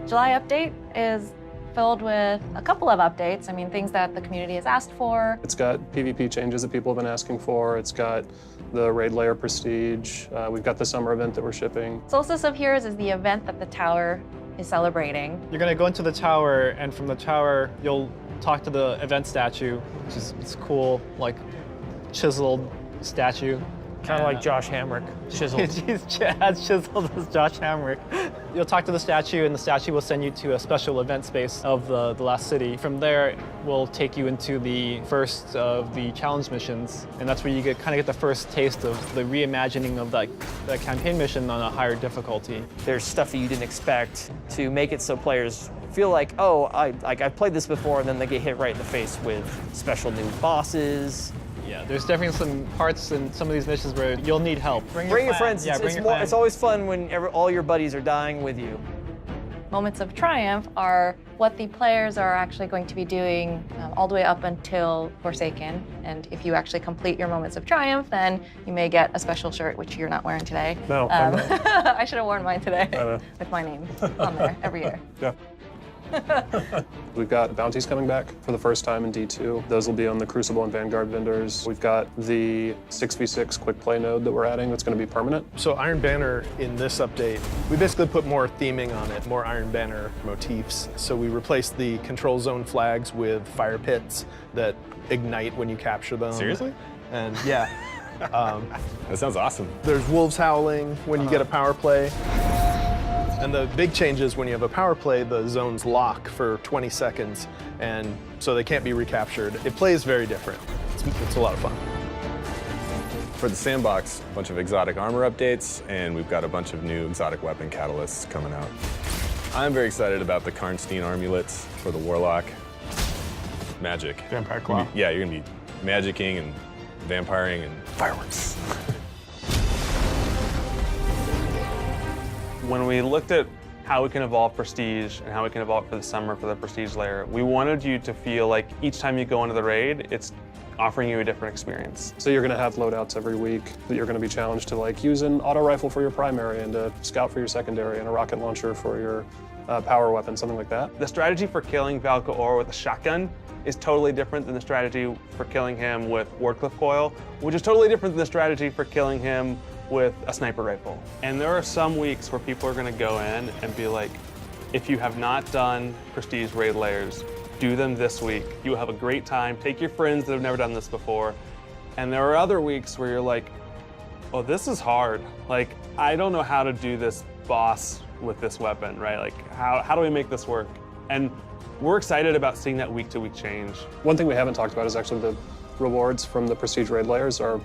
July update is filled with a couple of updates. I mean, things that the community has asked for. It's got PvP changes that people have been asking for. It's got the Raid Lair Prestige. We've got the summer event that we're shipping. Solstice of Heroes is the event that the tower is celebrating. You're gonna go into the tower, and from the tower, you'll talk to the event statue, which is it's cool, like chiseled statue. Kind of like Josh Hamrick, chiseled. He's as chiseled as Josh Hamrick. You'll talk to the statue, and the statue will send you to a special event space of the last city. From there, we'll take you into the first of the challenge missions, and that's where you kind of get the first taste of the reimagining of that campaign mission on a higher difficulty. There's stuff that you didn't expect to make it so players feel like, oh, I've played this before, and then they get hit right in the face with special new bosses. Yeah, there's definitely some parts in some of these missions where you'll need help. Bring your friends. Yeah, It's always fun when all your buddies are dying with you. Moments of triumph are what the players are actually going to be doing all the way up until Forsaken. And if you actually complete your moments of triumph, then you may get a special shirt, which you're not wearing today. No, I'm not. I should have worn mine today with my name on there every year. Yeah. We've got bounties coming back for the first time in D2. Those will be on the Crucible and Vanguard vendors. We've got the 6v6 Quickplay node that we're adding that's going to be permanent. So Iron Banner in this update, we basically put more theming on it, more Iron Banner motifs. So we replaced the control zone flags with fire pits that ignite when you capture them. Seriously? And yeah. That sounds awesome. There's wolves howling when you get a power play. And the big change is when you have a power play, the zones lock for 20 seconds, and so they can't be recaptured. It plays very different. It's a lot of fun. For the sandbox, a bunch of exotic armor updates, and we've got a bunch of new exotic weapon catalysts coming out. I'm very excited about the Karnstein Amulets for the Warlock. Magic. Vampire Claw. Yeah, you're gonna be magicking and vampiring and fireworks. When we looked at how we can evolve Prestige and how we can evolve for the summer for the Prestige layer, we wanted you to feel like each time you go into the raid, it's offering you a different experience. So you're going to have loadouts every week that you're going to be challenged to, like, use an auto rifle for your primary and a scout for your secondary and a rocket launcher for your power weapon, something like that. The strategy for killing Valkaor with a shotgun is totally different than the strategy for killing him with Wardcliff Coil, which is totally different than the strategy for killing him with a sniper rifle. And there are some weeks where people are gonna go in and be like, if you have not done Prestige Raid Lairs, do them this week. You will have a great time. Take your friends that have never done this before. And there are other weeks where you're like, oh, this is hard. Like, I don't know how to do this boss with this weapon, right? Like, how do we make this work? And we're excited about seeing that week-to-week change. One thing we haven't talked about is actually the rewards from the Prestige Raid Lairs are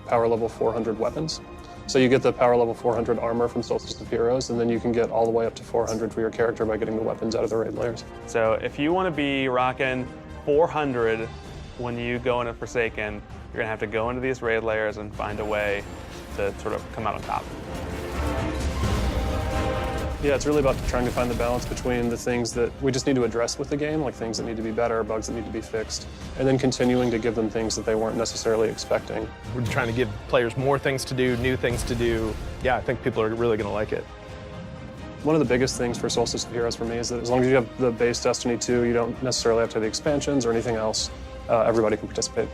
power level 400 weapons. So you get the power level 400 armor from Solstice of Heroes, and then you can get all the way up to 400 for your character by getting the weapons out of the Raid Lairs. So if you want to be rocking 400 when you go into Forsaken, you're gonna have to go into these Raid Lairs and find a way to sort of come out on top. Yeah, it's really about trying to find the balance between the things that we just need to address with the game, like things that need to be better, bugs that need to be fixed, and then continuing to give them things that they weren't necessarily expecting. We're trying to give players more things to do, new things to do. Yeah, I think people are really going to like it. One of the biggest things for Solstice of Heroes for me is that as long as you have the base Destiny 2, you don't necessarily have to have the expansions or anything else. Everybody can participate.